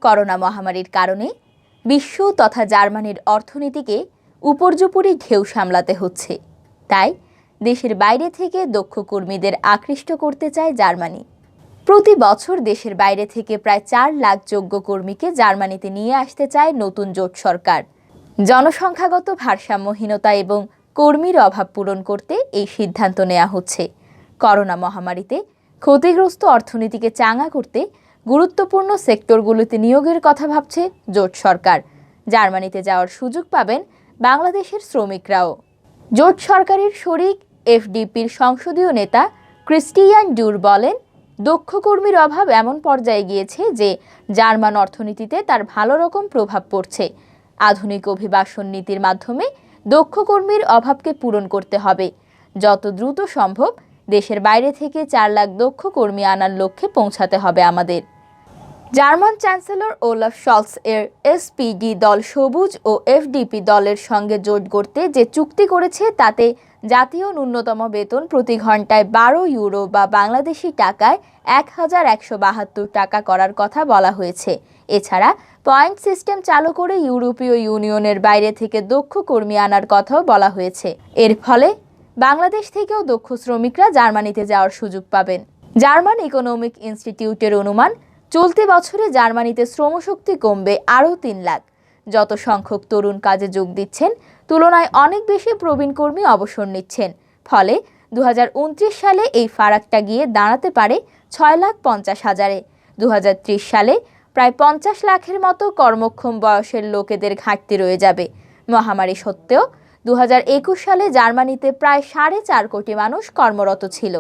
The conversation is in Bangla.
করোনা মহামারীর কারণে বিশ্ব তথা জার্মানির অর্থনীতিকে উপর্যুপরি ঢেউ সামলাতে হচ্ছে। তাই দেশের বাইরে থেকে দক্ষ কর্মীদের আকৃষ্ট করতে চায় জার্মানি। প্রতি বছর দেশের বাইরে থেকে প্রায় 4 লাখ যোগ্য কর্মীকে জার্মানিতে নিয়ে আসতে চায় নতুন জোট সরকার। জনসংখ্যাগত ভারসাম্যহীনতা এবং কর্মীর অভাব পূরণ করতে এই সিদ্ধান্ত নেওয়া হচ্ছে। করোনা মহামারীতে ক্ষতিগ্রস্ত অর্থনীতিকে চাঙা করতে গুরুত্বপূর্ণ সেক্টরগুলোতে নিয়োগের কথা ভাবছে জোট সরকার। জার্মানিতে যাওয়ার সুযোগ পাবেন বাংলাদেশের শ্রমিকরাও। জোট সরকারের শরিক এফডিপির সংসদীয় নেতা ক্রিস্টিয়ান ডুর বলেন, দক্ষ কর্মীর অভাব এমন পর্যায়ে গিয়েছে যে জার্মান অর্থনীতিতে তার ভালো রকম প্রভাব পড়ছে। আধুনিক অভিবাসন নীতির মাধ্যমে দক্ষ কর্মীর অভাবকে পূরণ করতে হবে। যত দ্রুত সম্ভব দেশের বাইরে থেকে 4 লাখ দক্ষ কর্মী আনার লক্ষ্যে পৌঁছাতে হবে আমাদের। জার্মান চ্যান্সেলর ওলাফ শলস এর এসপিডি দল সবুজ ও এফডিপি দলের সঙ্গে জোট গড়তে যে চুক্তি করেছে তাতে জাতীয় ন্যূনতম বেতন প্রতি ঘন্টায় 12 ইউরো বা বাংলাদেশি টাকায় 1172 টাকা করার কথা বলা হয়েছে। এছাড়া পয়েন্ট সিস্টেম চালু করে ইউরোপীয় ইউনিয়নের বাইরে থেকে দক্ষ কর্মী আনার কথাও বলা হয়েছে। এর ফলে বাংলাদেশ থেকেও দক্ষ শ্রমিকরা জার্মানিতে যাওয়ার সুযোগ পাবেন। জার্মান ইকোনমিক ইনস্টিটিউটের অনুমান, চলতি বছরে জার্মানিতে শ্রমশক্তি কমবে আরও 3 লাখ। যত সংখ্যক তরুণ কাজে যোগ দিচ্ছেন তুলনায় অনেক বেশি প্রবীণ কর্মী অবসর নিচ্ছেন। ফলে 2029 সালে এই ফারাকটা গিয়ে দাঁড়াতে পারে 6,50,000-এ। 2030 সালে প্রায় 50 লাখের মতো কর্মক্ষম বয়সের লোকেদের ঘাটতি রয়ে যাবে। মহামারী সত্ত্বেও 2021 সালে জার্মানিতে প্রায় 4.5 কোটি মানুষ কর্মরত ছিল।